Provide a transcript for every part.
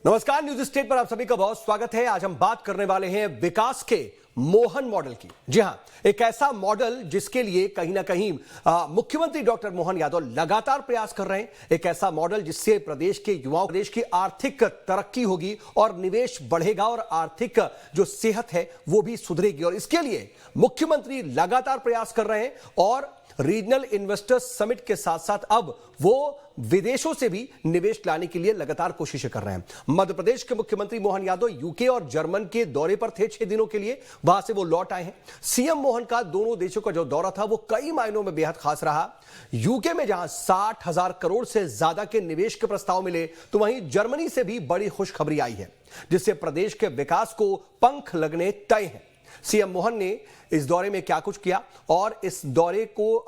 नमस्कार, news state पर आप सभी का बहुत स्वागत है। आज हम बात करने वाले हैं विकास के मोहन मॉडल की। जी हां, एक ऐसा मॉडल जिसके लिए कहीं ना कहीं मुख्यमंत्री डॉक्टर मोहन यादव लगातार प्रयास कर रहे हैं। एक ऐसा मॉडल जिससे प्रदेश के युवाओं, प्रदेश की आर्थिक तरक्की होगी और निवेश बढ़ेगा और आर्थिक जो सेहत है वो भी सुधरेगी। और इसके लिए मुख्यमंत्री लगातार प्रयास कर रहे हैं और रीजनल इन्वेस्टर्स समिट के साथ साथ अब वो विदेशों से भी निवेश लाने के लिए लगातार कोशिशें कर रहे हैं। मध्य प्रदेश के मुख्यमंत्री मोहन यादव यूके और जर्मन के दौरे पर थे 6 दिनों के लिए, वहां से वो लौट आए हैं। सीएम मोहन का दोनों देशों का जो दौरा था वो कई मायनों में बेहद खास रहा। यूके में जहां 60,000 करोड़ से ज्यादा के निवेश के प्रस्ताव मिले, तो वहीं जर्मनी से भी बड़ी खुशखबरी आई है, जिससे प्रदेश के विकास को पंख लगने तय हैं। सीएम मोहन ने इस दौरे में क्या कुछ किया और इस दौरे को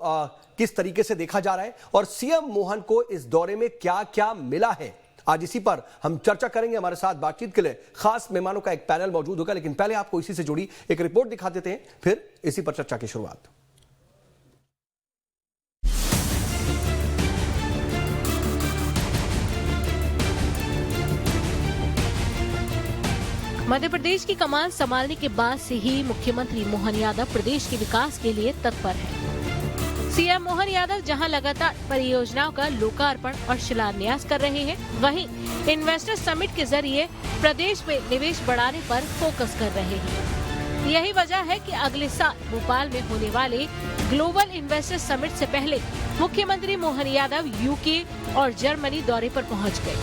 किस तरीके से देखा जा रहा है और सीएम मोहन को इस दौरे में क्या क्या मिला है, आज इसी पर हम चर्चा करेंगे। हमारे साथ बातचीत के लिए खास मेहमानों का एक पैनल मौजूद होगा, लेकिन पहले आपको इसी से जुड़ी एक रिपोर्ट दिखा देते हैं, फिर इसी पर चर्चा की शुरुआत। मध्य प्रदेश की कमान संभालने के बाद से ही मुख्यमंत्री मोहन यादव प्रदेश के विकास के लिए तत्पर हैं। सीएम मोहन यादव जहां लगातार परियोजनाओं का लोकार्पण और शिलान्यास कर रहे हैं, वहीं इन्वेस्टर समिट के जरिए प्रदेश में निवेश बढ़ाने पर फोकस कर रहे हैं। यही वजह है कि अगले साल भोपाल में होने वाले ग्लोबल इन्वेस्टर समिट से पहले मुख्यमंत्री मोहन यादव यूके और जर्मनी दौरे पर पहुँच गए,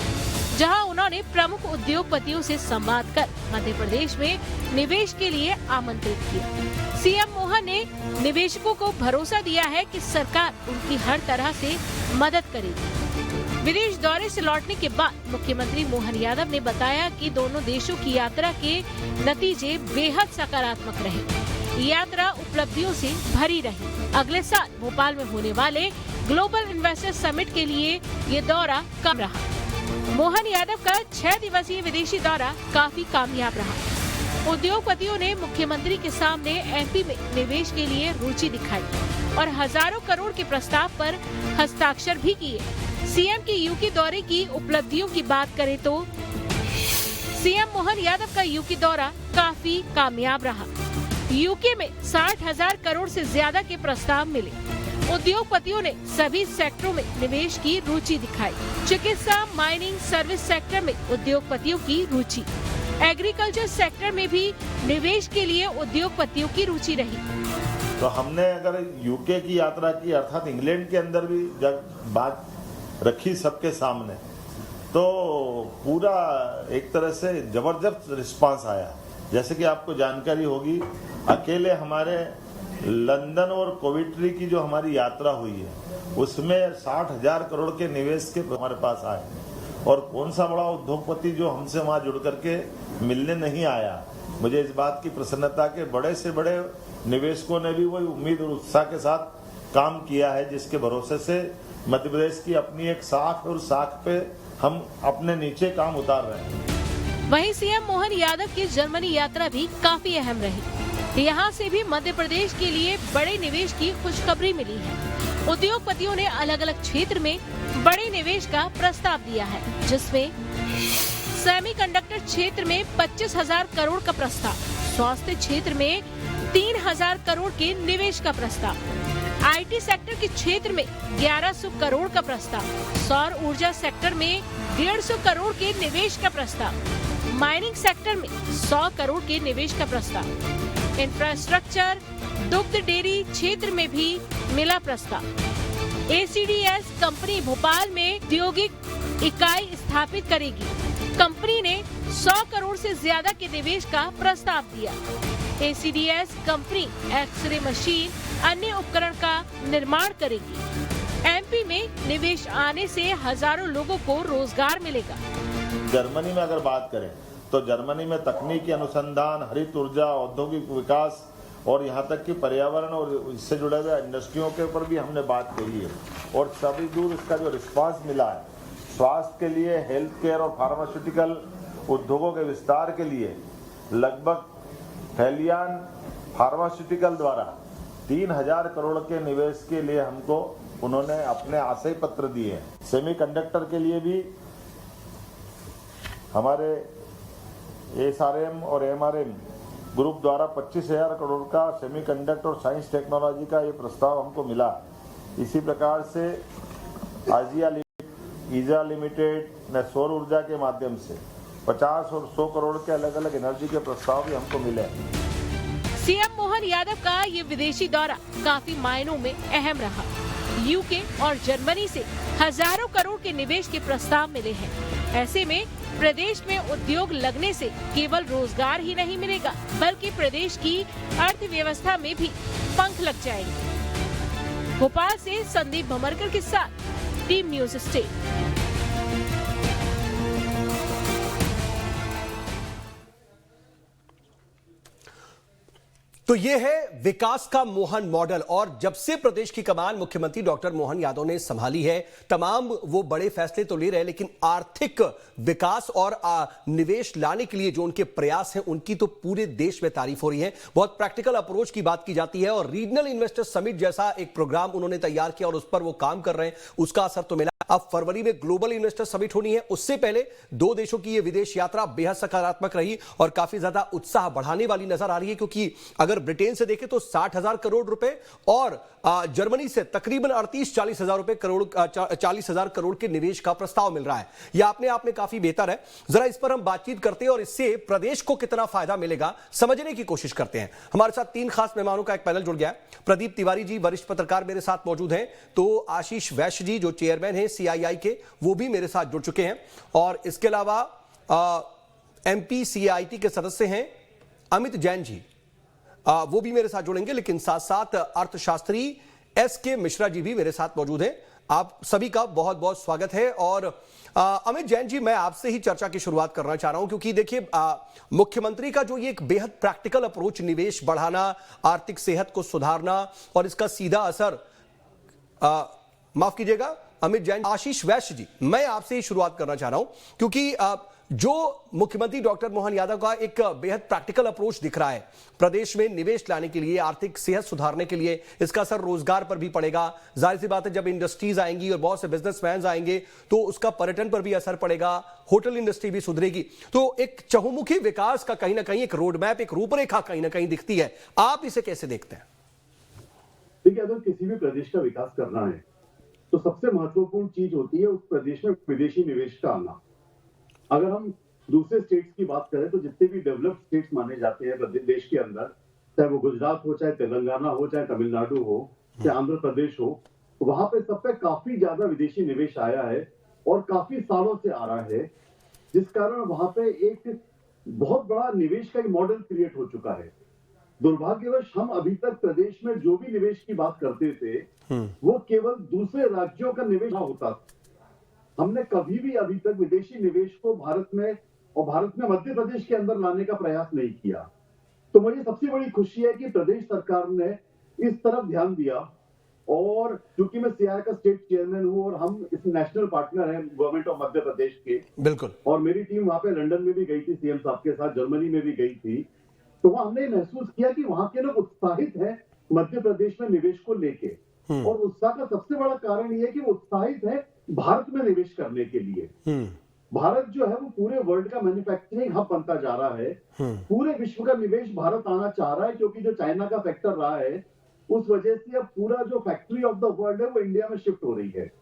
जहां उन्होंने प्रमुख उद्योगपतियों से संवाद कर मध्य प्रदेश में निवेश के लिए आमंत्रित किया। सीएम मोहन ने निवेशकों को भरोसा दिया है कि सरकार उनकी हर तरह से मदद करेगी। विदेश दौरे से लौटने के बाद मुख्यमंत्री मोहन यादव ने बताया कि दोनों देशों की यात्रा के नतीजे बेहद सकारात्मक रहे। यात्रा उपलब्धियों से भरी रही। अगले साल भोपाल में होने वाले ग्लोबल इन्वेस्टर समिट के लिए ये दौरा कम रहा। मोहन यादव का 6 दिवसीय विदेशी दौरा काफी कामयाब रहा। उद्योगपतियों ने मुख्यमंत्री के सामने एमपी में निवेश के लिए रुचि दिखाई और हजारों करोड़ के प्रस्ताव पर हस्ताक्षर भी किए। सीएम के यूके दौरे की उपलब्धियों की बात करें तो सीएम मोहन यादव का यूके दौरा काफी कामयाब रहा। यूके में 60,000 करोड़ से ज्यादा के प्रस्ताव मिले। उद्योगपतियों ने सभी सेक्टरों में निवेश की रुचि दिखाई। चिकित्सा, माइनिंग, सर्विस सेक्टर में उद्योगपतियों की रुचि। एग्रीकल्चर सेक्टर में भी निवेश के लिए उद्योगपतियों की रुचि रही। तो हमने अगर यूके की यात्रा की, अर्थात इंग्लैंड के अंदर भी जब बात रखी सबके सामने, तो पूरा एक तरह से जबरदस्त रिस्पांस आया। जैसे कि आपको जानकारी होगी, अकेले हमारे लंदन और कोविट्री की जो हमारी यात्रा हुई है, उसमें 60,000 करोड़ के निवेश के हमारे पास आए। और कौन सा बड़ा उद्योगपति जो हमसे वहां जुड़ करके मिलने नहीं आया। मुझे इस बात की प्रसन्नता के बड़े से बड़े निवेशकों ने भी वही उम्मीद और उत्साह के साथ काम किया है, जिसके भरोसे से मध्य प्रदेश की अपनी एक साख और साख पे हम अपने नीचे काम उतार रहे हैं। वहीं सीएम मोहन यादव की जर्मनी यात्रा भी काफी अहम रही। यहाँ से भी मध्य प्रदेश के लिए बड़े निवेश की खुशखबरी मिली है। उद्योगपतियों ने अलग अलग क्षेत्र में बड़े निवेश का प्रस्ताव दिया है, जिसमें सेमीकंडक्टर क्षेत्र में 25,000 करोड़ का प्रस्ताव, स्वास्थ्य क्षेत्र में 3,000 करोड़ के निवेश का प्रस्ताव, आईटी सेक्टर के क्षेत्र में 1100 करोड़ का प्रस्ताव, सौर ऊर्जा सेक्टर में 150 करोड़ के निवेश का प्रस्ताव, माइनिंग सेक्टर में 100 करोड़ के निवेश का प्रस्ताव, इंफ्रास्ट्रक्चर, दुग्ध डेयरी क्षेत्र में भी मिला प्रस्ताव। एसीडीएस कंपनी भोपाल में औद्योगिक इकाई स्थापित करेगी। कंपनी ने 100 करोड़ से ज्यादा के निवेश का प्रस्ताव दिया। एसीडीएस कंपनी एक्सरे मशीन, अन्य उपकरण का निर्माण करेगी। एमपी में निवेश आने से हजारों लोगों को रोजगार मिलेगा। जर्मनी में अगर बात करें तो जर्मनी में तकनीकी अनुसंधान, हरित ऊर्जा, औद्योगिक विकास और यहाँ तक कि पर्यावरण और इससे जुड़े हुए इंडस्ट्रियों के ऊपर भी हमने बात कही है। और सभी दूर इसका जो रिस्पांस मिला है, स्वास्थ्य के लिए, हेल्थ केयर और फार्मास्यूटिकल उद्योगों के विस्तार के लिए लगभग फैलियान फार्मास्यूटिकल द्वारा 3,000 करोड़ के निवेश के लिए हमको उन्होंने अपने आशय पत्र दिए हैं। सेमीकंडक्टर के लिए भी हमारे एसआरएम और एमआरएम ग्रुप द्वारा 25,000 करोड़ का सेमीकंडक्टर और साइंस टेक्नोलॉजी का ये प्रस्ताव हमको मिला। इसी प्रकार से आजिया ईजा लिमिटेड ने सौर ऊर्जा के माध्यम से 50 और 100 करोड़ के अलग अलग एनर्जी के प्रस्ताव भी हमको मिले। सीएम मोहन यादव का ये विदेशी दौरा काफी मायनों में अहम रहा। यूके और जर्मनी से हजारों करोड़ के निवेश के प्रस्ताव मिले हैं। ऐसे में प्रदेश में उद्योग लगने से केवल रोजगार ही नहीं मिलेगा, बल्कि प्रदेश की अर्थव्यवस्था में भी पंख लग जाएंगे। भोपाल से संदीप भमरकर के साथ टीम न्यूज स्टेट। तो ये है विकास का मोहन मॉडल, और जब से प्रदेश की कमान मुख्यमंत्री डॉक्टर मोहन यादव ने संभाली है, तमाम वो बड़े फैसले तो ले रहे हैं, लेकिन आर्थिक विकास और निवेश लाने के लिए जो उनके प्रयास हैं, उनकी तो पूरे देश में तारीफ हो रही है। बहुत प्रैक्टिकल अप्रोच की बात की जाती है, और रीजनल इन्वेस्टर समिट जैसा एक प्रोग्राम उन्होंने तैयार किया और उस पर वो काम कर रहे हैं, उसका असर तो मिला। अब फरवरी में ग्लोबल इन्वेस्टर समिट होनी है, उससे पहले 2 देशों की ये विदेश यात्रा बेहद सकारात्मक रही और काफी ज्यादा उत्साह बढ़ाने वाली नजर आ रही है, क्योंकि अगर ब्रिटेन से देखें तो 60,000 करोड़ रुपए और जर्मनी से तकरीबन 38-40 हजार करोड़ के निवेश का प्रस्ताव मिल रहा है। यह अपने आप में काफी बेहतर है। जरा इस पर हम बातचीत करते हैं और इससे प्रदेश को कितना फायदा मिलेगा समझने की कोशिश करते हैं। हमारे साथ 3 खास मेहमानों का एक पैनल जुड़ गया है। प्रदीप तिवारी जी वरिष्ठ पत्रकार मेरे साथ मौजूद हैं, तो आशीष वैश्य जी जो चेयरमैन हैं CII के, वो भी मेरे साथ जुड़ चुके हैं, और इसके अलावा MP CIT के सदस्य हैं अमित जैन जी, वो भी मेरे साथ जुड़ेंगे, लेकिन साथ साथ अर्थशास्त्री SK मिश्रा जी भी मेरे साथ मौजूद हैं। आप सभी का बहुत बहुत स्वागत है। और अमित जैन जी, मैं आपसे ही चर्चा की शुरुआत करना चाह रहा हूं, क्योंकि देखिए मुख्यमंत्री का जो ये एक बेहद प्रैक्टिकल अप्रोच, निवेश बढ़ाना, आर्थिक सेहत को सुधारना और इसका सीधा असर, माफ कीजिएगा अमित जैन, आशीष वैश्य जी, मैं आपसे ही शुरुआत करना चाह रहा हूं, क्योंकि जो मुख्यमंत्री डॉक्टर मोहन यादव का एक बेहद प्रैक्टिकल अप्रोच दिख रहा है प्रदेश में निवेश लाने के लिए, आर्थिक सेहत सुधारने के लिए, इसका असर रोजगार पर भी पड़ेगा। जाहिर सी बात है, जब इंडस्ट्रीज आएंगी और बहुत से बिजनेसमैन आएंगे तो उसका पर्यटन पर भी असर पड़ेगा, होटल इंडस्ट्री भी सुधरेगी। तो एक चहुमुखी विकास का कहीं ना कहीं एक रोड मैप, एक रूपरेखा कहीं ना कहीं दिखती है। आप इसे कैसे देखते हैं? देखिए, अगर किसी भी प्रदेश का विकास करना है तो सबसे महत्वपूर्ण चीज होती है उस प्रदेश में विदेशी निवेश का आना। अगर हम दूसरे स्टेट्स की बात करें तो जितने भी डेवलप्ड स्टेट्स माने जाते हैं देश के अंदर, चाहे वो गुजरात हो, चाहे तेलंगाना हो, चाहे तमिलनाडु हो, चाहे आंध्र प्रदेश हो, वहां पे सब पे काफी ज्यादा विदेशी निवेश आया है और काफी सालों से आ रहा है, जिस कारण वहां पे एक बहुत बड़ा निवेश का मॉडल क्रिएट हो चुका है। दुर्भाग्यवश हम अभी तक प्रदेश में जो भी निवेश की बात करते थे वो केवल दूसरे राज्यों का निवेश होता था। हमने कभी भी अभी तक विदेशी निवेश को भारत में और भारत में मध्य प्रदेश के अंदर लाने का प्रयास नहीं किया। तो मुझे सबसे बड़ी खुशी है कि प्रदेश सरकार ने इस तरफ ध्यान दिया, और क्योंकि मैं CII का स्टेट चेयरमैन हूं और हम इस नेशनल पार्टनर हैं गवर्नमेंट ऑफ मध्य प्रदेश के, बिल्कुल, और मेरी टीम वहां पे लंदन में भी गई थी, CM साहब के साथ, जर्मनी में भी गई थी, तो वहां हमने महसूस किया कि वहां के लोग उत्साहित हैं मध्य प्रदेश में निवेश को लेके, और उत्साह का सबसे बड़ा कारण यह है कि वो उत्साहित है भारत में निवेश करने के लिए। भारत जो है वो पूरे वर्ल्ड का मैन्युफैक्चरिंग हब बनता जा रहा है, पूरे विश्व का निवेश भारत आना चाह रहा है, क्योंकि जो चाइना का फैक्टर रहा है उस वजह से अब पूरा जो फैक्ट्री ऑफ द वर्ल्ड है वो इंडिया में शिफ्ट हो रही है।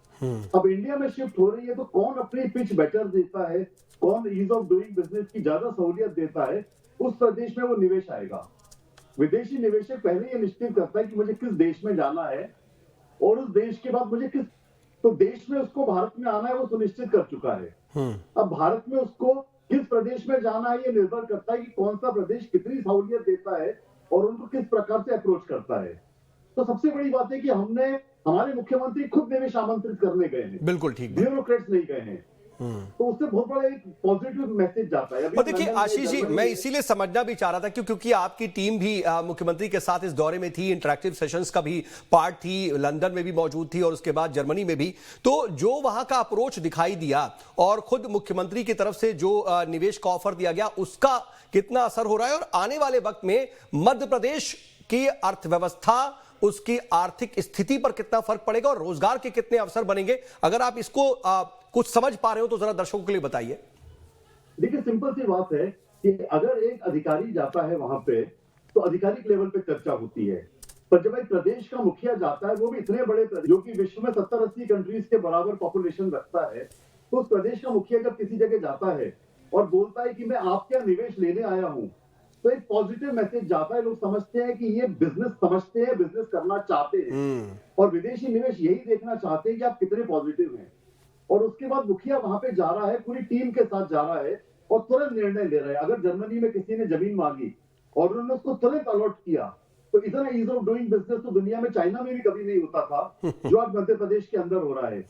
अब इंडिया में शिफ्ट हो रही है तो कौन अपनी पिच बेटर देता है, कौन ईज ऑफ डूइंग बिजनेस की ज्यादा सहूलियत देता है, उस प्रदेश में वो निवेश आएगा। विदेशी निवेशक पहले ये निश्चित करता है कि मुझे किस देश में जाना है और उस देश के बाद मुझे किस, तो देश में उसको भारत में आना है वो सुनिश्चित कर चुका है। अब भारत में उसको किस प्रदेश में जाना है ये निर्भर करता है कि कौन सा प्रदेश कितनी सहूलियत देता है और उनको किस प्रकार से अप्रोच करता है। तो सबसे बड़ी बात है कि हमारे मुख्यमंत्री खुद निवेश आमंत्रित करने गए हैं, बिल्कुल ठीक, ब्यूरोक्रेट्स नहीं गए हैं, तो उससे बहुत बड़ा एक पॉजिटिव मैसेज जाता है। और देखिए आशीष जी, मैं इसीलिए समझना भी चाह रहा था क्योंकि आपकी टीम भी मुख्यमंत्री के साथ इस दौरे में थी, इंटरैक्टिव सेशंस का भी पार्ट थी, लंदन में भी मौजूद थी और उसके बाद जर्मनी में भी। तो जो वहां का अप्रोच दिखाई दिया और खुद मुख्यमंत्री की तरफ से जो निवेश का ऑफर दिया गया, उसका कितना असर हो रहा है और आने वाले वक्त में मध्य प्रदेश की अर्थव्यवस्था, उसकी आर्थिक स्थिति पर कितना फर्क पड़ेगा और रोजगार के कितने अवसर बनेंगे, अगर आप इसको कुछ समझ पा रहे हो तो जरा दर्शकों के लिए बताइए। देखिए सिंपल सी बात है कि अगर एक अधिकारी जाता है वहां पे तो आधिकारिक लेवल पे चर्चा होती है, पर जब एक प्रदेश का मुखिया जाता है, वो भी इतने बड़े जो कि विश्व में 70-80 कंट्रीज के बराबर पॉपुलेशन रखता है, तो उस प्रदेश का मुखिया जब किसी जगह जाता है और बोलता है कि मैं आपके यहाँ निवेश लेने आया हूं, तो एक पॉजिटिव मैसेज जाता है। लोग समझते हैं कि ये बिजनेस समझते हैं, बिजनेस करना चाहते हैं और विदेशी निवेश यही देखना चाहते हैं कि आप कितने पॉजिटिव हैं। और उसके बाद मुखिया वहां पे जा रहा है, पूरी टीम के साथ जा रहा है और तुरंत निर्णय ले रहा है। अगर जर्मनी में किसी ने जमीन मांगी और उन्होंने उसको तुरंत अलॉट किया, तो इतना ईज ऑफ डूइंग बिजनेस तो दुनिया में चाइना में भी कभी नहीं होता था जो आज मध्य प्रदेश के अंदर हो रहा है।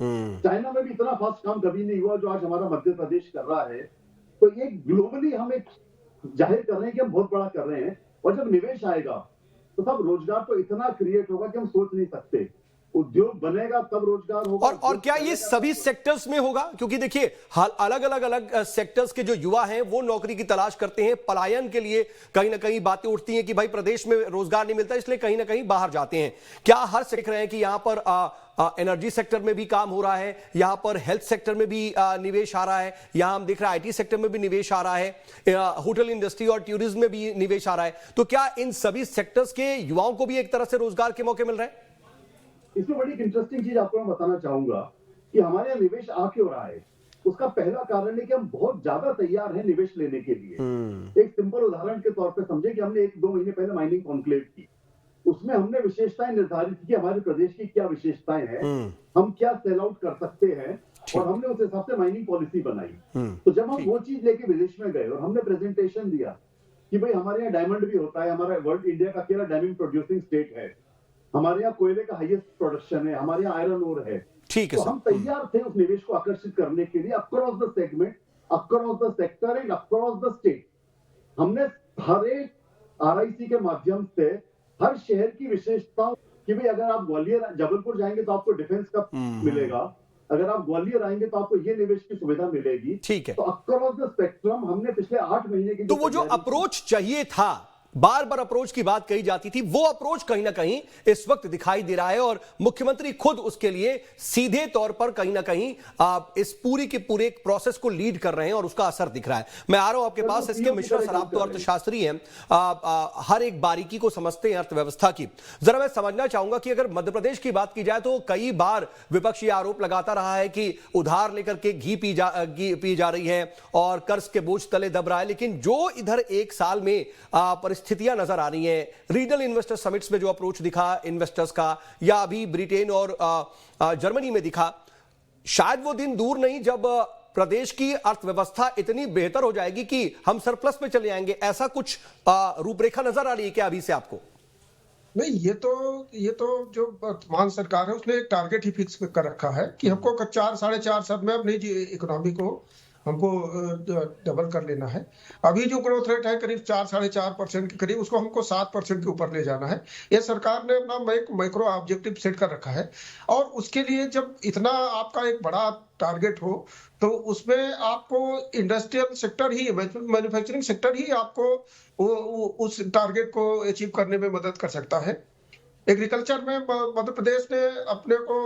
चाइना में भी इतना फास्ट काम कभी नहीं हुआ जो आज हमारा मध्य प्रदेश कर रहा है। तो ये ग्लोबली हम एक जाहिर कर रहे हैं कि हम बहुत बड़ा कर रहे हैं, और जब निवेश आएगा तो तब रोजगार तो इतना क्रिएट होगा कि हम सोच नहीं सकते। उद्योग बनेगा तब रोजगार होगा। और क्या ये सभी सेक्टर्स में होगा? क्योंकि देखिए अलग अलग सेक्टर्स के जो युवा हैं वो नौकरी की तलाश करते हैं, पलायन के लिए कहीं ना कहीं बातें उठती हैं कि भाई प्रदेश में रोजगार नहीं मिलता, इसलिए कहीं ना कहीं बाहर जाते हैं। क्या हर देख रहे हैं कि यहां पर एनर्जी सेक्टर में भी काम हो रहा है, यहां पर हेल्थ सेक्टर में भी निवेश आ रहा है, यहां हम देख रहे हैं आईटी सेक्टर में भी निवेश आ रहा है, होटल इंडस्ट्री और टूरिज्म में भी निवेश आ रहा है। तो क्या इन सभी सेक्टर्स के युवाओं को भी एक तरह से रोजगार के मौके मिल रहे हैं? इसमें बड़ी इंटरेस्टिंग चीज आपको मैं बताना चाहूंगा कि हमारे यहाँ निवेश आ क्यों रहा है। उसका पहला कारण है कि हम बहुत ज्यादा तैयार हैं निवेश लेने के लिए। एक सिंपल उदाहरण के तौर पे समझे कि हमने 1-2 महीने पहले माइनिंग कॉन्क्लेव की, उसमें हमने विशेषताएं निर्धारित की, हमारे प्रदेश की क्या विशेषताएं हैं, हम क्या सेल आउट कर सकते हैं, और हमने उस हिसाब से माइनिंग पॉलिसी बनाई। तो जब हम वो चीज लेके विदेश में गए और हमने प्रेजेंटेशन दिया कि भाई हमारे यहाँ डायमंड भी होता है, हमारा वर्ल्ड इंडिया का अकेला डायमंड प्रोड्यूसिंग स्टेट है, हमारे यहाँ कोयले का हाईएस्ट प्रोडक्शन है, हमारे यहाँ आयरन ओर है, ठीक है। तो हम तैयार थे उस निवेश को आकर्षित करने के लिए across the segment, across the sector and across the state. हमने हर एक आरआईसी के माध्यम से हर शहर की विशेषताओं कि भाई अगर आप ग्वालियर जबलपुर जाएंगे तो आपको डिफेंस का मिलेगा, अगर आप ग्वालियर आएंगे तो आपको ये निवेश की सुविधा मिलेगी। ठीक है। तो अक्रॉस द स्पेक्ट्रम हमने पिछले 8 महीने की तो वो जो अप्रोच चाहिए था, बार बार अप्रोच की बात कही जाती थी, वो अप्रोच कहीं ना कहीं इस वक्त दिखाई दे रहा है और मुख्यमंत्री खुद उसके लिए सीधे तौर पर कहीं ना कहीं इस पूरी के पूरे प्रोसेस को लीड कर रहे हैं और उसका असर दिख रहा है। मैं आ रहा हूं आपके पास, इसके मिश्रा सर, आप तो अर्थशास्त्री हैं, हर एक बारीकी को समझते हैं अर्थव्यवस्था की। जरा मैं समझना चाहूंगा कि अगर मध्य प्रदेश की बात की जाए तो कई बार विपक्ष ये आरोप लगाता रहा है कि उधार लेकर के घी पी जा रही है और कर्ज के बोझ तले दब रहा है, लेकिन जो इधर एक साल में स्थितियां नजर आ रही हैं, रीजनल इन्वेस्टर समिट्स में जो अप्रोच दिखा इन्वेस्टर्स का, या अभी ब्रिटेन और जर्मनी में दिखा, शायद वो दिन दूर नहीं जब प्रदेश की अर्थव्यवस्था इतनी बेहतर हो जाएगी कि हम सरप्लस में चले जाएंगे। ऐसा कुछ रूपरेखा नजर आ रही है क्या अभी से आपको? नहीं, ये तो जो वर्तमान सरकार है उसने एक टारगेट ही फिक्स कर रखा है कि हमको 4-4.5% में अपनी इकोनॉमी को हमको डबल कर लेना है। अभी जो ग्रोथ रेट है करीब 4-4.5% के करीब, उसको हमको 7% के ऊपर ले जाना है। ये सरकार ने अपना माइक्रो ऑब्जेक्टिव सेट कर रखा है, और उसके लिए जब इतना आपका एक बड़ा टारगेट हो तो उसमें आपको इंडस्ट्रियल सेक्टर ही, मैन्युफैक्चरिंग सेक्टर ही आपको उस टारगेट को अचीव करने में मदद कर सकता है। एग्रीकल्चर में मध्य प्रदेश ने अपने को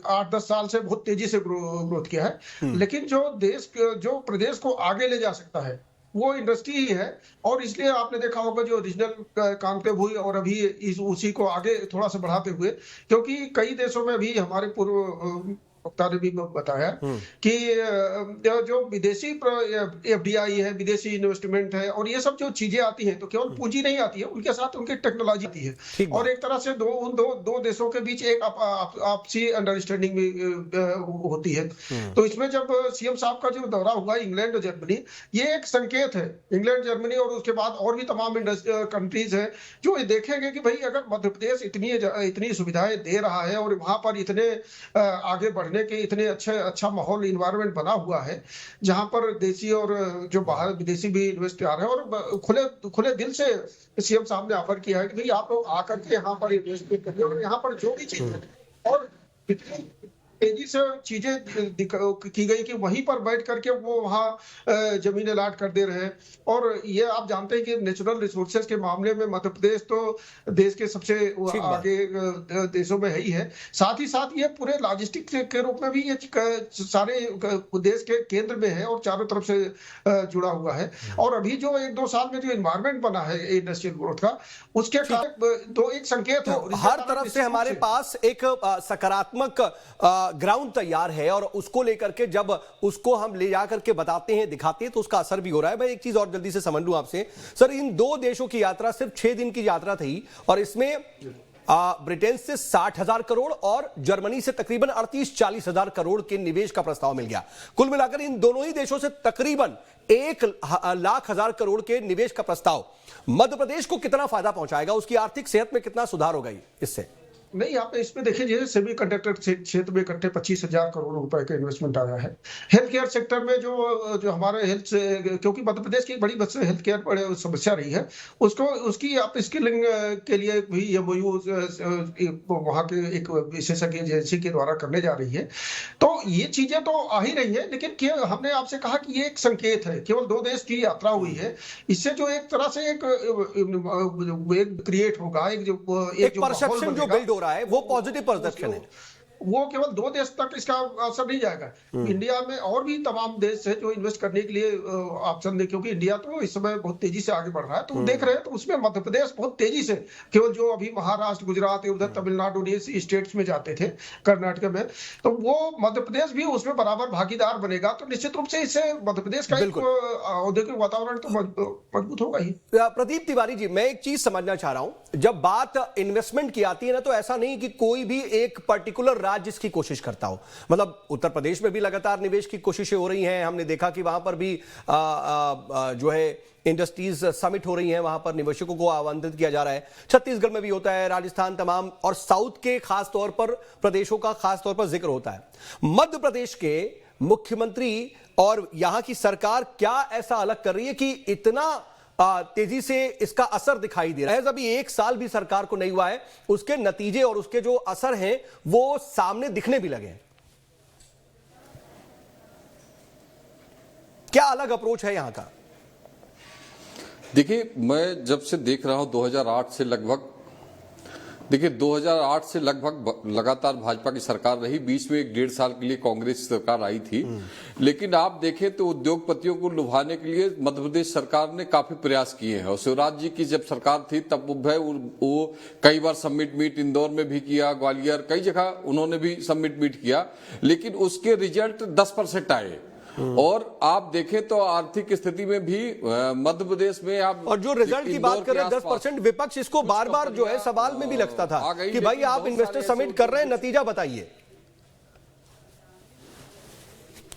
8-10 साल से बहुत तेजी से ग्रोथ किया है, लेकिन जो प्रदेश को आगे ले जा सकता है वो इंडस्ट्री ही है। और इसलिए आपने देखा होगा जो रीजनल कॉन्क्लेव हुई और अभी उसी को आगे थोड़ा सा बढ़ाते हुए, क्योंकि कई देशों में भी हमारे पूर्व वक्ता ने भी बताया कि जो विदेशी एफडीआई है, विदेशी इन्वेस्टमेंट है, और ये सब जो चीजें आती हैं तो केवल पूंजी नहीं आती है, उनके साथ उनकी टेक्नोलॉजी आती है, और एक तरह से दो देशों के बीच एक आपसी अंडरस्टैंडिंग भी होती है। तो इसमें जब सीएम साहब का जो दौरा हुआ इंग्लैंड और जर्मनी, ये एक संकेत है। इंग्लैंड, जर्मनी और उसके बाद और भी तमाम कंट्रीज है जो देखेंगे कि भाई अगर मध्य प्रदेश इतनी सुविधाएं दे रहा है और वहां पर इतने आगे बढ़ने के इतने अच्छा माहौल, इन्वायरमेंट बना हुआ है जहां पर देसी और जो बाहर विदेशी भी इन्वेस्ट आ रहे हैं, और खुले दिल से सीएम साहब ने ऑफर किया है कि भाई आप लोग आकर के यहाँ पर इन्वेस्टमेंट करिए, और यहाँ पर जो भी चीज है और तेजी से चीजें की गई कि वहीं पर बैठ करके वो वहाँ जमीन अलाट कर दे रहे हैं। और ये आप जानते हैं कि नेचुरल रिसोर्सेज के मामले में मध्य प्रदेश तो देश के सबसे आगे देशों में है ही है। साथ ही साथ ये पूरे लॉजिस्टिक के रूप में भी ये सारे देश के केंद्र में है और चारों तरफ से जुड़ा हुआ है। और अभी जो 1-2 साल में जो एनवायरमेंट बना है इंडस्ट्रियल ग्रोथ का, उसके कारण तो एक संकेत है। तो हर तरफ से हमारे पास एक सकारात्मक ग्राउंड तैयार है और उसको लेकर के जब उसको हम ले जाकर के बताते हैं, दिखाते हैं, तो उसका असर भी हो रहा है। मैं एक चीज और जल्दी से समझ लूं आपसे सर, इन 2 देशों की यात्रा सिर्फ 6 दिन की यात्रा थी और इसमें ब्रिटेन से 60,000 करोड़ और जर्मनी से तकरीबन 38-40 हजार करोड़ के निवेश का प्रस्ताव मिल गया। कुल मिलाकर इन दोनों ही देशों से तकरीबन 1,00,000 करोड़ के निवेश का प्रस्ताव मध्य प्रदेश को कितना फायदा पहुंचाएगा, उसकी आर्थिक सेहत में कितना सुधार होगा इससे? नहीं, आप इसमें देखिए, जैसे सेमी कंडक्टर क्षेत्र में इकट्ठे 25,000 करोड़ रुपए का इन्वेस्टमेंट आया है। हेल्थ केयर सेक्टर में जो हमारे हेल्थ, क्योंकि मध्य प्रदेश की एक बड़ी हेल्थ केयर बड़ी समस्या रही है, उसकी आप स्किलिंग के लिए भी MOU वहाँ के एक विशेषज्ञ एजेंसी के द्वारा करने जा रही है। तो ये चीजें तो आ ही रही है, लेकिन हमने आपसे कहा कि ये एक संकेत है, केवल 2 देश की यात्रा हुई है। इससे जो एक तरह से एक क्रिएट होगा, एक परसेप्शन जो बिल्ड हो रहा है वो पॉजिटिव परसेप्शन है। वो केवल 2 देश तक इसका असर नहीं जाएगा। इंडिया में और भी तमाम देश है जो इन्वेस्ट करने के लिए ऑप्शन दे, क्योंकि इंडिया तो इस समय बहुत तेजी से आगे बढ़ रहा है। तो देख रहे हैं, तो उसमें मध्य प्रदेश बहुत तेजी से, केवल जो अभी महाराष्ट्र, गुजरात, उधर तमिलनाडु स्टेट्स में जाते थे, कर्नाटक में, तो वो मध्य प्रदेश भी उसमें बराबर भागीदार बनेगा। तो निश्चित रूप से इससे मध्य प्रदेश का एक औद्योगिक वातावरण तो मजबूत होगा ही। प्रदीप तिवारी जी, मैं एक चीज समझना चाह रहा हूं, जब बात इन्वेस्टमेंट की आती है ना, तो ऐसा नहीं कि कोई भी एक पर्टिकुलर राज्य इसकी कोशिश करता हो। मतलब उत्तर प्रदेश में भी लगातार निवेश की कोशिशें हो रही हैं, हमने देखा कि वहां पर भी जो है इंडस्ट्रीज समिट हो रही हैं, वहां पर निवेशकों को आमंत्रित किया जा रहा है। छत्तीसगढ़ में भी होता है, राजस्थान, तमाम और साउथ के खास तौर पर प्रदेशों का खास तौर पर जिक्र होता है। मध्य प्रदेश के मुख्यमंत्री और यहां की सरकार क्या ऐसा अलग कर रही है कि इतना तेजी से इसका असर दिखाई दे रहा है? अभी 1 साल भी सरकार को नहीं हुआ है, उसके नतीजे और उसके जो असर हैं वो सामने दिखने भी लगे हैं। क्या अलग अप्रोच है यहां का? देखिए, मैं जब से देख रहा हूं 2008 से लगभग, देखिए 2008 से लगभग लगातार भाजपा की सरकार रही, बीच में 1-1.5 साल के लिए कांग्रेस सरकार आई थी। लेकिन आप देखें तो उद्योगपतियों को लुभाने के लिए मध्य प्रदेश सरकार ने काफी प्रयास किए हैं। और शिवराज जी की जब सरकार थी तब वो कई बार समिट मीट इंदौर में भी किया, ग्वालियर, कई जगह उन्होंने भी समिट मीट किया, लेकिन उसके रिजल्ट 10% आए। और आप देखें तो आर्थिक स्थिति में भी मध्य प्रदेश में आप, और जो रिजल्ट की बात कर रहे हैं 10%, विपक्ष इसको बार बार जो है सवाल में भी लगता था कि भाई आप इन्वेस्टर समिट कर रहे हैं, नतीजा बताइए।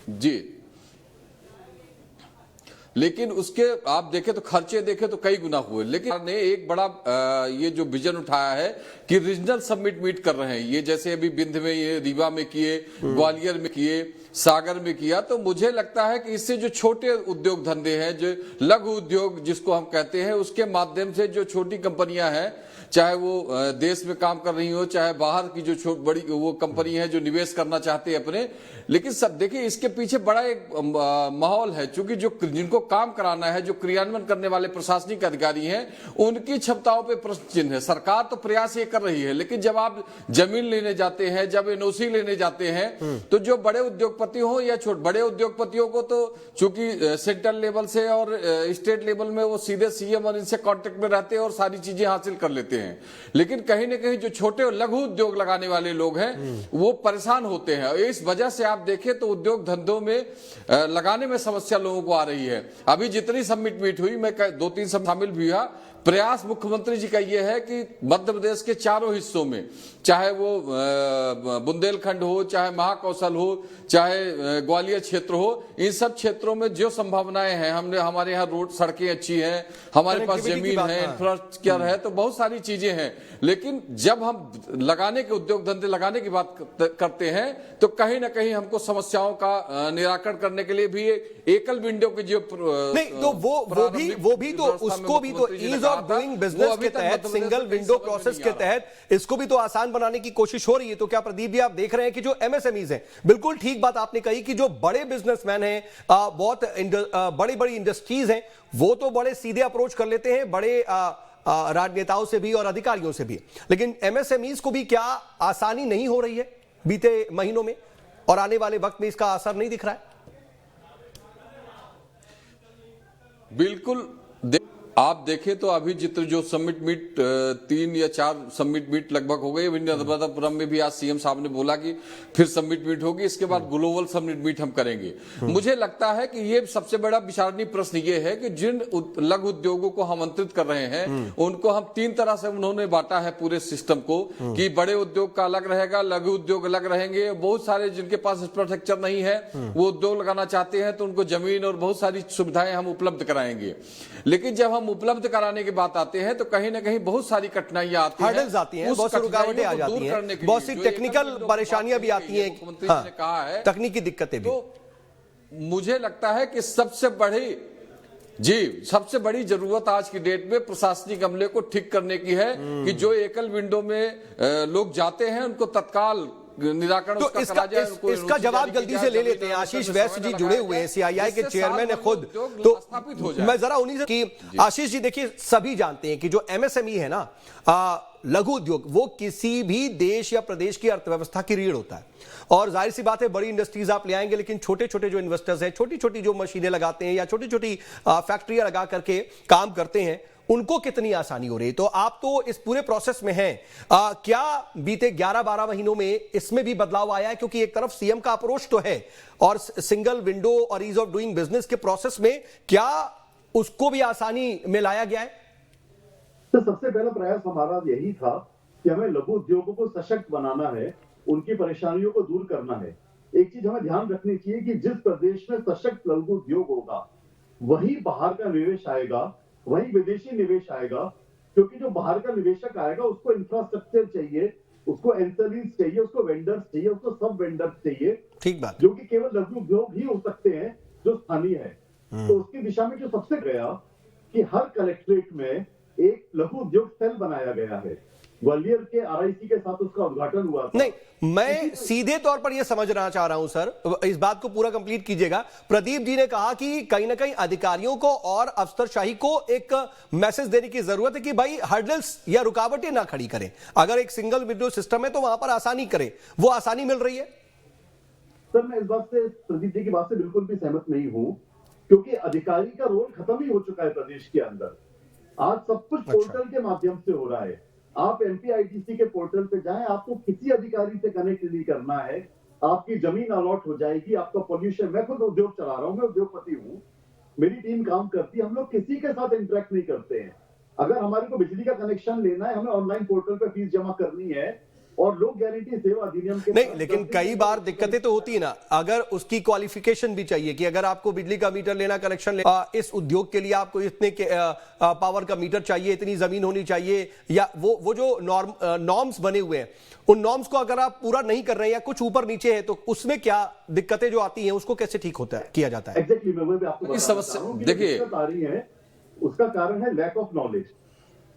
जी, लेकिन उसके आप देखें तो खर्चे देखें तो कई गुना हुए। लेकिन ने एक बड़ा ये जो विजन उठाया है कि रीजनल समिट मीट कर रहे हैं, ये जैसे अभी बिंद में, ये रीवा में किए, ग्वालियर में किए, सागर में किया। तो मुझे लगता है कि इससे जो छोटे उद्योग धंधे हैं, जो लघु उद्योग जिसको हम कहते हैं, उसके माध्यम से जो छोटी कंपनियां हैं, चाहे वो देश में काम कर रही हो, चाहे बाहर की जो बड़ी वो कंपनी है जो निवेश करना चाहते हैं अपने, लेकिन सब देखिए इसके पीछे बड़ा एक माहौल है, क्योंकि जो जिनको काम कराना है, जो क्रियान्वयन करने वाले प्रशासनिक अधिकारी हैं, उनकी क्षमताओं पे प्रश्न चिन्ह है। सरकार तो प्रयास ये कर रही है, लेकिन जब आप जमीन लेने जाते हैं, जब NOC लेने जाते हैं, तो जो बड़े उद्योगपति हो या बड़े उद्योगपतियों को तो चूंकि सेंट्रल लेवल से और स्टेट लेवल में वो सीधे CM और इनसे कॉन्टेक्ट में रहते हैं और सारी चीजें हासिल कर लेते हैं। लेकिन कहीं ना कहीं जो छोटे और लघु उद्योग लगाने वाले लोग हैं वो परेशान होते हैं। इस वजह से आप देखें तो उद्योग धंधों में लगाने में समस्या लोगों को आ रही है। अभी जितनी समिट मीट हुई, मैं 2-3 शामिल भी हुआ, प्रयास मुख्यमंत्री जी का यह है कि मध्य प्रदेश के चारों हिस्सों में, चाहे वो बुंदेलखंड हो, चाहे महाकौशल हो, चाहे चाहे ग्वालियर क्षेत्र हो, इन सब क्षेत्रों में जो संभावनाएं हैं, हमारे यहाँ रोड सड़कें अच्छी हैं, हमारे पास जमीन है, इंफ्रास्ट्रक्चर है, तो बहुत सारी चीजें हैं। लेकिन जब हम लगाने के उद्योग धंधे लगाने की बात करते हैं तो कहीं ना कहीं हमको समस्याओं का निराकरण करने के लिए भी एकल विंडो की जो नहीं, तो वो भी तो उसको भी तो ईज ऑफ डूइंग बिजनेस के तहत, सिंगल विंडो प्रोसेस के तहत इसको भी तो आसान बनाने की कोशिश हो रही है। तो क्या प्रदीप जी आप देख रहे हैं कि जो एमएसएमईज हैं, बिल्कुल ठीक बात आपने कही कि जो बड़े बिजनेसमैन हैं, बहुत बड़ी बड़ी इंडस्ट्रीज हैं, वो तो बड़े सीधे अप्रोच कर लेते हैं बड़े राजनेताओं से भी और अधिकारियों से भी, लेकिन एमएसएमईज को भी क्या आसानी नहीं हो रही है बीते महीनों में, और आने वाले वक्त में इसका असर नहीं दिख रहा है? बिल्कुल। आप देखें तो अभी जितने जो समिट मीट 3 या 4 समिट मीट लगभग हो गए। नर्मदापुरम में भी आज सीएम साहब ने बोला कि फिर समिट मीट होगी, इसके बाद ग्लोबल समिट मीट हम करेंगे। मुझे लगता है कि ये सबसे बड़ा विचारणीय प्रश्न ये है कि जिन लघु उद्योगों को हम आमंत्रित कर रहे हैं उनको हम 3 तरह से उन्होंने बांटा है पूरे सिस्टम को, कि बड़े उद्योग का अलग रहेगा, लघु उद्योग अलग रहेंगे। बहुत सारे जिनके पास इंफ्रास्ट्रक्चर नहीं है वो उद्योग लगाना चाहते हैं तो उनको जमीन और बहुत सारी सुविधाएं हम उपलब्ध कराएंगे। लेकिन जब हम उपलब्ध कराने की बात आते हैं तो कहीं ना कहीं बहुत सारी कठिनाइयां आती हैं, हर्डल्स आती हैं, बहुत सी रुकावटें आ जाती हैं, बहुत सी टेक्निकल परेशानियां भी आती हैं। मुख्यमंत्री ने कहा है तकनीकी दिक्कतें भी। तो मुझे लगता है कि सबसे बड़ी जरूरत आज की डेट में प्रशासनिक अमले को ठीक करने की है कि जो एकल विंडो में लोग जाते हैं उनको तत्काल निराकरण तो इसका जवाब जल्दी से ले लेते हैं। आशीष वैश्य जी जुड़े हुए हैं, सीआईआई के चेयरमैन है खुद, तो मैं जरा उन्हीं से कि आशीष जी देखिए, सभी जानते हैं कि जो एमएसएमई है ना, लघु उद्योग, वो किसी भी देश या प्रदेश की अर्थव्यवस्था की रीढ़ होता है। और जाहिर सी बात है बड़ी इंडस्ट्रीज आप ले आएंगे, लेकिन छोटे छोटे जो इन्वेस्टर्स हैं, छोटी छोटी जो मशीनें लगाते हैं या छोटी छोटी फैक्ट्रियां लगा करके काम करते हैं, उनको कितनी आसानी हो रही है? तो आप तो इस पूरे प्रोसेस में हैं, क्या बीते 11-12 महीनों में इसमें भी बदलाव आया है? क्योंकि एक तरफ सीएम का अप्रोच तो है और सिंगल विंडो और ईज ऑफ डूइंग बिजनेस के प्रोसेस में क्या उसको भी आसानी में लाया गया है? तो सबसे पहला प्रयास हमारा यही था कि हमें लघु उद्योगों को सशक्त बनाना है, उनकी परेशानियों को दूर करना है। एक चीज हमें ध्यान रखनी चाहिए कि जिस प्रदेश में सशक्त लघु उद्योग होगा वही बाहर का निवेश आएगा, वही विदेशी निवेश आएगा, क्योंकि जो बाहर का निवेशक आएगा उसको इंफ्रास्ट्रक्चर चाहिए, उसको एंसरीज चाहिए, उसको वेंडर्स चाहिए, उसको सब वेंडर्स चाहिए, ठीक बात, जो कि केवल लघु उद्योग ही हो सकते हैं जो स्थानीय है। तो उसकी दिशा में जो सबसे गया कि हर कलेक्ट्रेट में एक लघु उद्योग सेल बनाया गया है। ग्वालियर के आरआईसी के साथ उसका उद्घाटन हुआ था। नहीं, मैं सीधे तौर पर यह समझना चाह रहा हूं सर, इस बात को पूरा कंप्लीट कीजिएगा। प्रदीप जी ने कहा कि कहीं ना कहीं अधिकारियों को और अफसरशाही को एक मैसेज देने की जरूरत है कि भाई हर्डल्स या रुकावटें ना खड़ी करें। अगर एक सिंगल विंडो सिस्टम है तो वहां पर आसानी करें। वो आसानी मिल रही है? सर मैं इस बात से, प्रदीप जी की बात से बिल्कुल भी सहमत नहीं हूं, क्योंकि अधिकारी का रोल खत्म ही हो चुका है प्रदेश के अंदर। आज सब कुछ पोर्टल के माध्यम से हो रहा है। आप एमपीआईटीसी के पोर्टल पे जाएं, आपको किसी अधिकारी से कनेक्ट नहीं करना है, आपकी जमीन अलॉट हो जाएगी, आपका पोल्यूशन, मैं खुद उद्योग चला रहा हूं, मैं उद्योगपति हूं, मेरी टीम काम करती है, हम लोग किसी के साथ इंटरेक्ट नहीं करते हैं। अगर हमारे को बिजली का कनेक्शन लेना है, हमें ऑनलाइन पोर्टल पे फीस जमा करनी है और लोग गारंटी सेवा अधिनियम के नहीं, लेकिन कई बार दिक्कतें तो होती है ना, अगर उसकी क्वालिफिकेशन भी चाहिए कि अगर आपको बिजली का मीटर लेना, कनेक्शन लेना, इस उद्योग के लिए आपको इतने पावर का मीटर चाहिए, इतनी जमीन होनी चाहिए, या वो जो नॉर्म्स बने हुए हैं, उन नॉर्म्स को अगर आप पूरा नहीं कर रहे हैं या कुछ ऊपर नीचे है तो उसमें क्या दिक्कतें जो आती हैं उसको कैसे ठीक होता है, किया जाता है? एग्जैक्टली, मैं भी आपको समस्या देखिए आ रही है, उसका कारण है लैक ऑफ नॉलेज।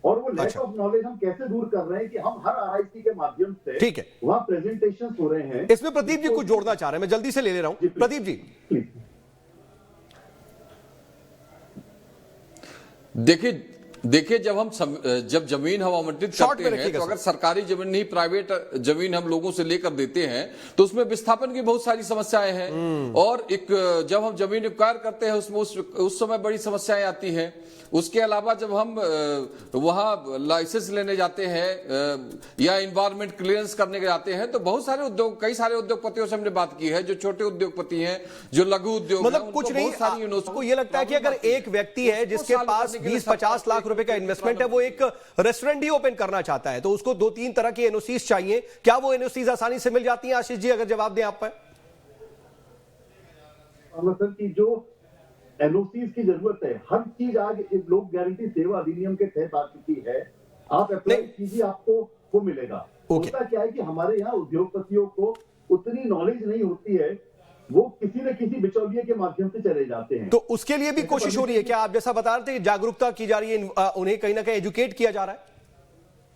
और वो लैक ऑफ नॉलेज हम कैसे दूर कर रहे हैं कि हम हर आरआईसी के माध्यम से, ठीक है, वहां प्रेजेंटेशंस हो रहे हैं। इसमें प्रदीप जी कुछ जोड़ना चाह रहे हैं, मैं जल्दी से ले रहा हूं। प्रदीप जी देखिए जब जमीन हम आवंटित करते हैं तो अगर सरकारी जमीन नहीं, प्राइवेट जमीन हम लोगों से लेकर देते हैं तो उसमें विस्थापन की बहुत सारी समस्याएं हैं। और जब हम जमीन एक्वायर करते हैं उसमें उस समय बड़ी समस्याएं आती हैं। उसके अलावा जब हम वहां लाइसेंस लेने जाते हैं या इन्वायरमेंट क्लियरेंस करने जाते हैं तो बहुत सारे कई सारे उद्योगपतियों से हमने बात की है, जो छोटे उद्योगपति हैं, जो लघु उद्योग, मतलब कुछ नहीं, आपको ये लगता है कि अगर एक व्यक्ति है जिसके पास 20-50 लाख रुपए का इन्वेस्टमेंट है, वो एक रेस्टोरेंट ही ओपन करना चाहता है, तो उसको 2-3 तरह की एनओसीज चाहिए, क्या वो एनओसीज आसानी से मिल जाती हैं? आशीष जी अगर जवाब दें आप पर। सर की जो एनओसीज की जरूरत है, हर चीज आज लोक गारंटी सेवा अधिनियम के तहत आ चुकी है। आप अप्लाई कीजिए, आपको वो मिलेगा। होता क्या है कि हमारे यहाँ उद्योगपतियों को उतनी नॉलेज नहीं होती है, वो किसी न किसी बिचौलिए के माध्यम से चले जाते हैं। तो उसके लिए भी कोशिश हो रही है क्या? आप जैसा बता रहे थे जागरूकता की जा रही है, उन्हें कहीं ना कहीं एजुकेट किया जा रहा है?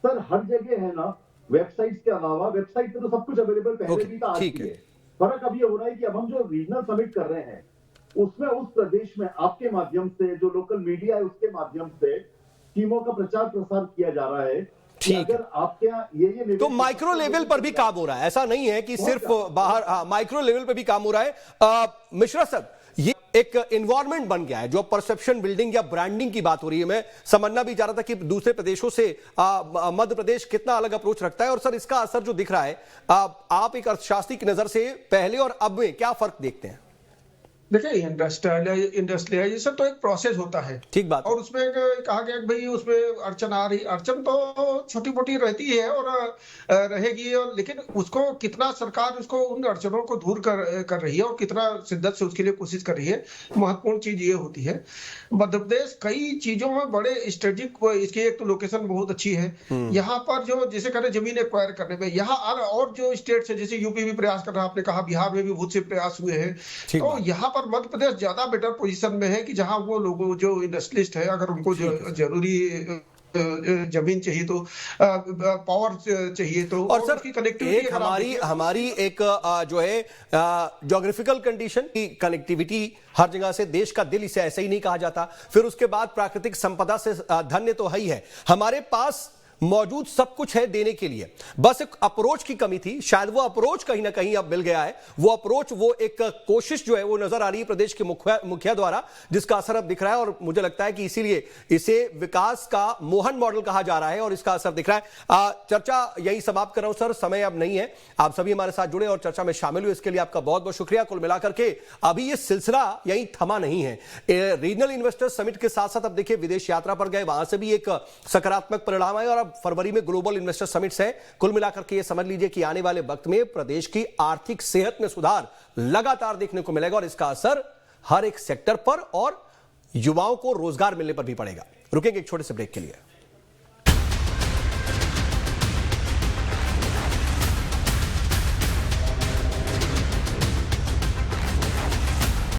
सर हर जगह है ना, वेबसाइट के अलावा, वेबसाइट पे तो सब कुछ अवेलेबल पहले भी था, आज भी है। फर्क अब ये हो रहा है कि अब हम जो रीजनल समिट कर रहे हैं उसमें उस प्रदेश में आपके माध्यम से, जो लोकल मीडिया है उसके माध्यम से स्कीमों का प्रचार प्रसार किया जा रहा है। ठीक है, आपके यहाँ ये तो माइक्रो लेवल पर भी काम हो रहा है, ऐसा नहीं है कि सिर्फ बाहर, माइक्रो लेवल पर भी काम हो रहा है। मिश्रा सर, ये एक एनवायरनमेंट बन गया है जो परसेप्शन बिल्डिंग या ब्रांडिंग की बात हो रही है। मैं समझना भी चाह रहा था कि दूसरे प्रदेशों से मध्य प्रदेश कितना अलग अप्रोच रखता है, और सर इसका असर जो दिख रहा है, आप एक अर्थशास्त्री की नजर से पहले और अब में क्या फर्क देखते हैं? देखिए, इंडस्ट्रियलाइजेशन तो एक प्रोसेस होता है, ठीक बात, और उसमें कहा गया कि भाई उसमें अड़चन आ रही, अड़चन तो छोटी मोटी रहती है और रहेगी, और लेकिन उसको कितना सरकार उसको उन अड़चनों को दूर कर रही है और कितना शिद्दत से उसके लिए कोशिश कर रही है, महत्वपूर्ण चीज ये होती है। मध्य प्रदेश कई चीजों में बड़े स्ट्रेटेजिक, इसकी एक तो लोकेशन बहुत अच्छी है, यहाँ पर जो जैसे कह रहे जमीन एक्वायर करने में, यहाँ और जो स्टेट है जैसे यूपी भी प्रयास कर रहा है, आपने कहा बिहार में भी बहुत से प्रयास हुए हैं, तो यहाँ पर मध्य प्रदेश ज्यादा बेटर पोजीशन में है कि जहां वो लोगों जो इंडस्ट्रियलिस्ट है, अगर उनको जरूरी जमीन चाहिए तो पावर चाहिए तो, और सर कनेक्टिविटी हमारी एक जो है ज्योग्राफिकल कंडीशन की कनेक्टिविटी हर जगह से, देश का दिल इसे ऐसे ही नहीं कहा जाता। फिर उसके बाद प्राकृतिक संपदा से धन्य तो है ही है, हमारे पास मौजूद सब कुछ है देने के लिए, बस एक अप्रोच की कमी थी। शायद वो अप्रोच कहीं ना कहीं अब मिल गया है। वो अप्रोच, वो एक कोशिश जो है वो नजर आ रही है प्रदेश के मुखिया द्वारा, जिसका असर अब दिख रहा है, और मुझे लगता है कि इसीलिए इसे विकास का मोहन मॉडल कहा जा रहा है और इसका असर दिख रहा है। चर्चा यही समाप्त कर रहा हूं सर, समय अब नहीं है। आप सभी हमारे साथ जुड़े और चर्चा में शामिल हुए, इसके लिए आपका बहुत बहुत शुक्रिया। कुल मिलाकर के अभी ये सिलसिला यही थमा नहीं है। रीजनल इन्वेस्टर्स समिट के साथ साथ अब देखिए विदेश यात्रा पर गए, वहां से भी एक सकारात्मक परिणाम आए, और अब फरवरी में ग्लोबल इन्वेस्टर समिट्स है। कुल मिलाकर के ये समझ लीजिए कि आने वाले वक्त में प्रदेश की आर्थिक सेहत में सुधार लगातार देखने को मिलेगा, और इसका असर हर एक सेक्टर पर और युवाओं को रोजगार मिलने पर भी पड़ेगा। रुकेंगे एक छोटे से ब्रेक के लिए।